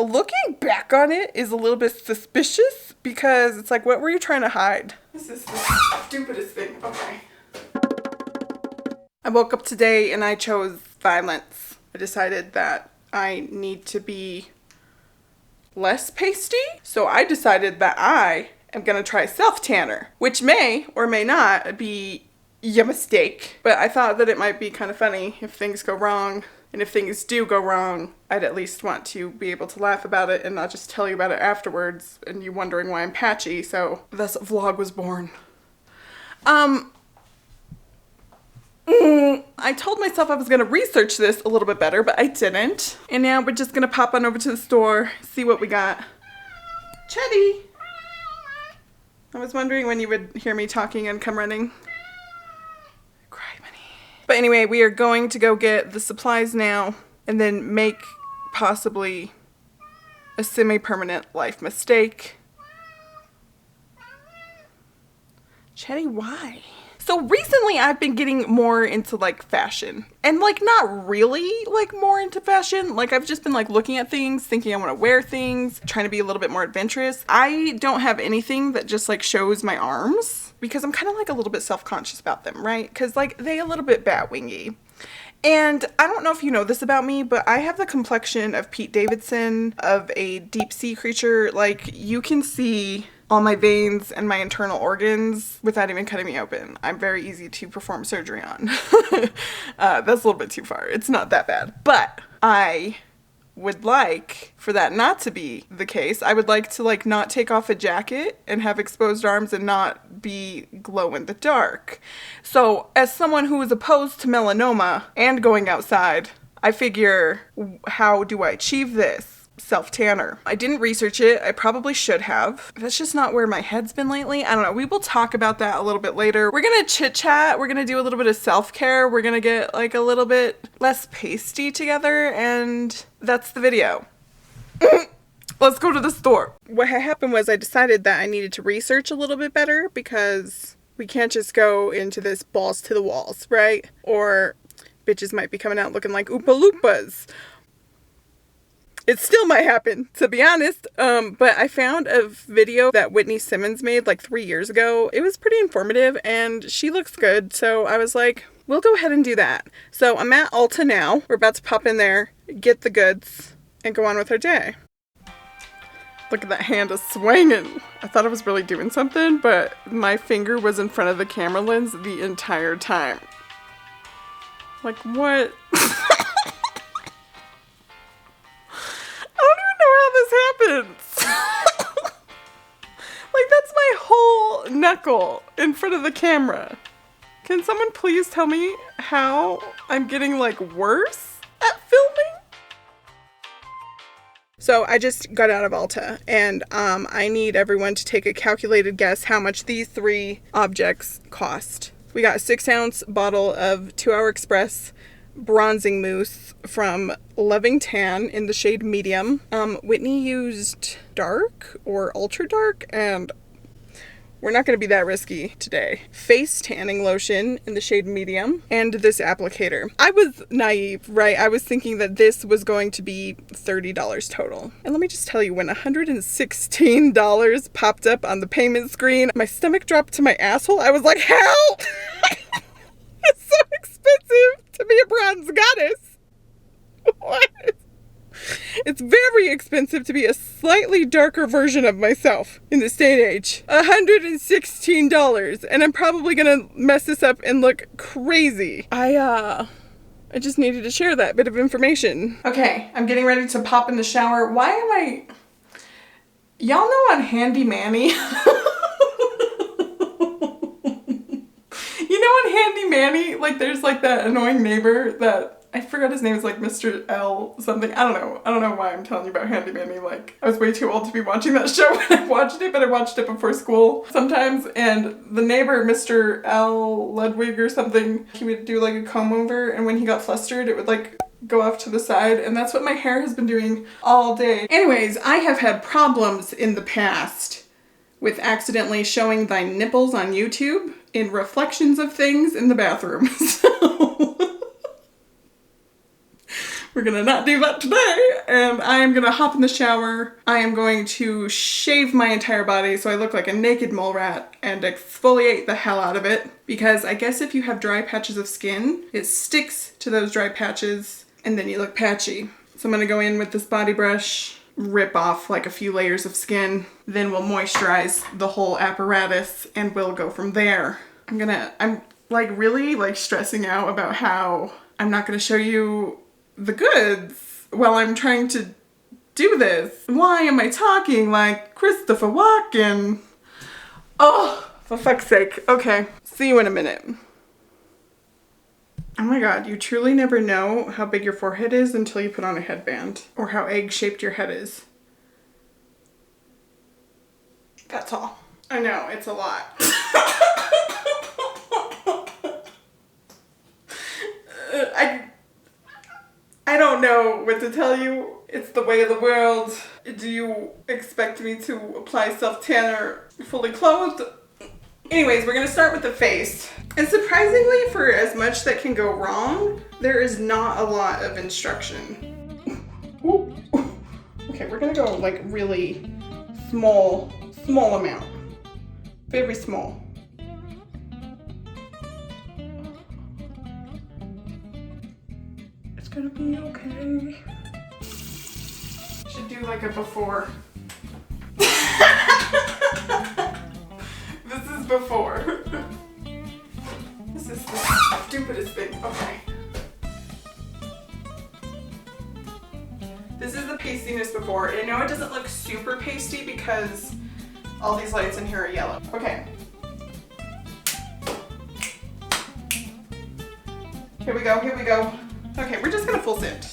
looking back on it is a little bit suspicious because it's like, what were you trying to hide? This is the stupidest thing. Okay. I woke up today and I chose violence. I decided that I need to be less pasty. So I decided that I am going to try self-tanner, which may or may not be a mistake. But I thought that it might be kind of funny if things go wrong. And if things do go wrong, I'd at least want to be able to laugh about it and not just tell you about it afterwards and you wondering why I'm patchy. So thus vlog was born. I told myself I was going to research this a little bit better, but I didn't. And now we're just going to pop on over to the store, see what we got. Chetty! I was wondering when you would hear me talking and come running. But anyway, we are going to go get the supplies now and then make possibly a semi-permanent life mistake. Chetty, why? So recently I've been getting more into like fashion and like not really like more into fashion. Like I've just been like looking at things, thinking I want to wear things, trying to be a little bit more adventurous. I don't have anything that just like shows my arms because I'm kind of like a little bit self-conscious about them, right? Because like they a little bit bat-wingy. And I don't know if you know this about me, but I have the complexion of Pete Davidson, of a deep sea creature. Like you can see all my veins and my internal organs without even cutting me open. I'm very easy to perform surgery on. That's a little bit too far. It's not that bad. But I would like for that not to be the case. I would like to like not take off a jacket and have exposed arms and not be glow in the dark. So as someone who is opposed to melanoma and going outside, I figure, how do I achieve this? Self-tanner. I didn't research it. I probably should have. That's just not where my head's been lately. I don't know. We will talk about that a little bit later. We're gonna chit chat. We're gonna do a little bit of self-care. We're gonna get like a little bit less pasty together, and that's the video. Let's go to the store. What happened was I decided that I needed to research a little bit better because we can't just go into this balls to the walls, right? Or bitches might be coming out looking like Oompa Loompas. It still might happen, to be honest, but I found a video that Whitney Simmons made like 3 years ago. It was pretty informative, and she looks good, so I was like, we'll go ahead and do that. So I'm at Ulta now. We're about to pop in there, get the goods, and go on with our day. Look at that hand is swinging. I thought I was really doing something, but my finger was in front of the camera lens the entire time. Like, what? Happens. Like that's my whole knuckle in front of the camera. Can someone please tell me how I'm getting like worse at filming? So I just got out of Ulta and I need everyone to take a calculated guess how much these 3 objects cost. We got a 6-ounce bottle of 2 Hour Express bronzing mousse from Loving Tan in the shade medium. Whitney used dark or ultra dark, and we're not going to be that risky today. Face tanning lotion in the shade medium, and this applicator. I was naive, right? I was thinking that this was going to be $30 total. And let me just tell you, when $116 popped up on the payment screen, my stomach dropped to my asshole. I was like, help! It's so expensive to be a bronze goddess. What? It's very expensive to be a slightly darker version of myself in this day and age. $116, and I'm probably gonna mess this up and look crazy. I just needed to share that bit of information. Okay, I'm getting ready to pop in the shower. Why am I... Y'all know on Handy Manny? You know on Handy Manny, like there's like that annoying neighbor that, I forgot his name, is like Mr. L something. I don't know why I'm telling you about Handy Manny. Like I was way too old to be watching that show when I watched it, but I watched it before school sometimes. And the neighbor, Mr. L Ludwig or something, he would do like a comb over, and when he got flustered, it would like go off to the side, and that's what my hair has been doing all day. Anyways, I have had problems in the past with accidentally showing thy nipples on YouTube in reflections of things in the bathroom. So We're gonna not do that today, and I am gonna hop in the shower. I am going to shave my entire body so I look like a naked mole rat and exfoliate the hell out of it, because I guess if you have dry patches of skin, it sticks to those dry patches and then you look patchy. So I'm gonna go in with this body brush, rip off like a few layers of skin, then we'll moisturize the whole apparatus and we'll go from there. I'm like really like stressing out about how I'm not gonna show you the goods while I'm trying to do this. Why am I talking like Christopher Walken? Oh, for fuck's sake. Okay, see you in a minute. Oh my god, you truly never know how big your forehead is until you put on a headband, or how egg-shaped your head is. That's all. I know, it's a lot. I don't know what to tell you. It's the way of the world. Do you expect me to apply self-tanner fully clothed? Anyways, we're gonna start with the face. And surprisingly, for as much that can go wrong, there is not a lot of instruction. Ooh. Okay, we're gonna go like really small amount. Very small. It's gonna be okay. Should do like a before. This is before. This is the stupidest thing. Okay. This is the pastiness before. And I know it doesn't look super pasty because all these lights in here are yellow. Okay. Here we go, here we go. Okay, we're just gonna full send.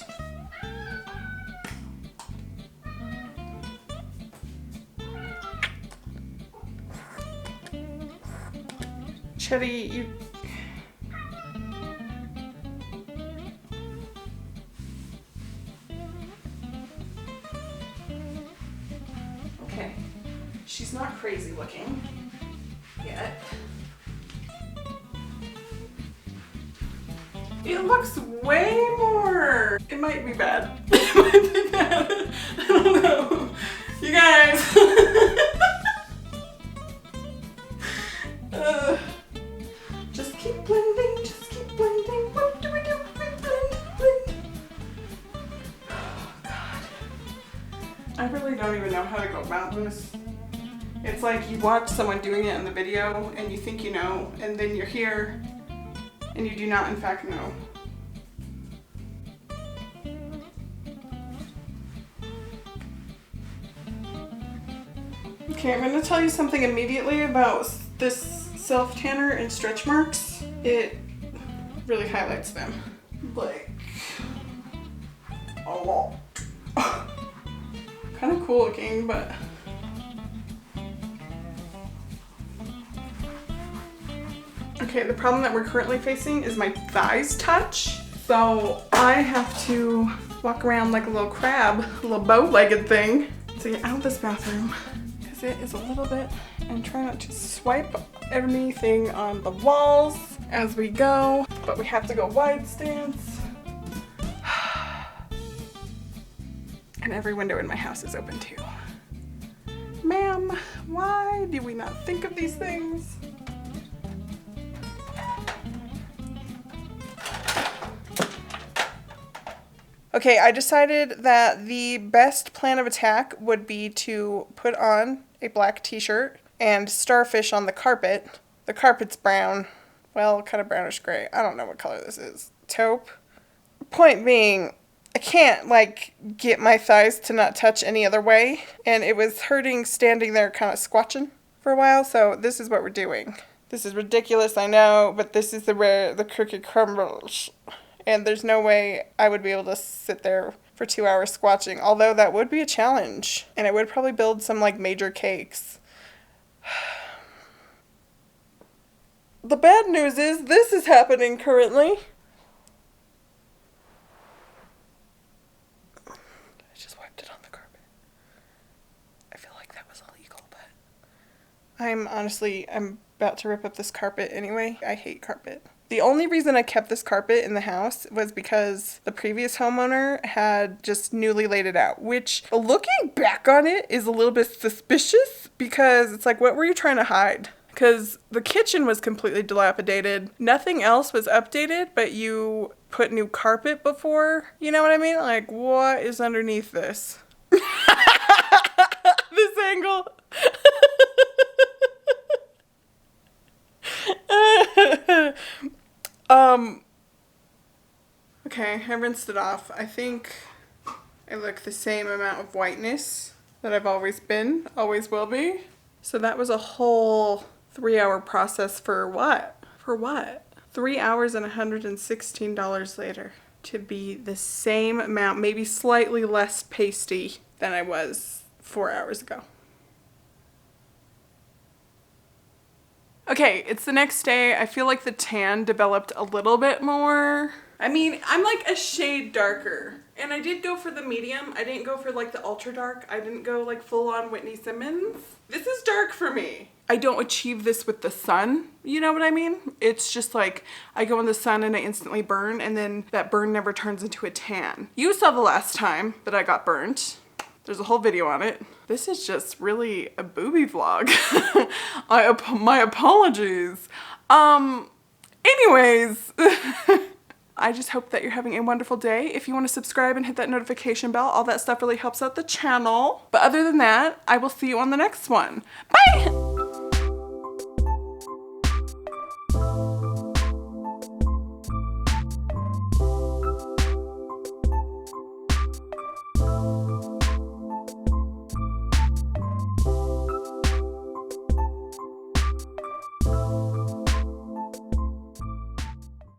Chetty, you... Okay. She's not crazy looking yet. It looks way more. It might be bad. It might be bad. I don't know. You guys. Just keep blending. Just keep blending. What do we do? We blend. Oh, God. I really don't even know how to go about this. It's like you watch someone doing it in the video and you think you know, and then you're here and you do not in fact know. Okay, I'm going to tell you something immediately about this self-tanner and stretch marks. It really highlights them. Like, a lot. Kind of cool looking, but... Okay, the problem that we're currently facing is my thighs touch. So I have to walk around like a little crab, a little bow-legged thing to get out of this bathroom. Because it is a little bit, and try not to swipe anything on the walls as we go. But we have to go wide stance. And every window in my house is open too. Ma'am, why do we not think of these things? Okay, I decided that the best plan of attack would be to put on a black t-shirt and starfish on the carpet. The carpet's brown. Well, kind of brownish gray. I don't know what color this is. Taupe. Point being, I can't, like, get my thighs to not touch any other way. And it was hurting standing there kind of squatching for a while, so this is what we're doing. This is ridiculous, I know, but this is where the cookie crumbles. And there's no way I would be able to sit there for 2 hours squatching, although that would be a challenge. And it would probably build some, like, major cakes. The bad news is this is happening currently. I just wiped it on the carpet. I feel like that was illegal, but I'm about to rip up this carpet anyway. I hate carpet. The only reason I kept this carpet in the house was because the previous homeowner had just newly laid it out, which looking back on it is a little bit suspicious because it's like, what were you trying to hide? Because the kitchen was completely dilapidated. Nothing else was updated, but you put new carpet before. You know what I mean? Like, what is underneath this? This angle. Okay, I rinsed it off. I think I look the same amount of whiteness that I've always been, always will be. So that was a whole 3-hour process for what? For what? 3 hours and $116 later to be the same amount, maybe slightly less pasty than I was 4 hours ago. Okay, it's the next day. I feel like the tan developed a little bit more. I mean, I'm like a shade darker. And I did go for the medium. I didn't go for like the ultra dark. I didn't go like full on Whitney Simmons. This is dark for me. I don't achieve this with the sun. You know what I mean? It's just like I go in the sun and I instantly burn, and then that burn never turns into a tan. You saw the last time that I got burnt. There's a whole video on it. This is just really a booby vlog. My apologies. Anyways, I just hope that you're having a wonderful day. If you want to subscribe and hit that notification bell, all that stuff really helps out the channel. But other than that, I will see you on the next one. Bye!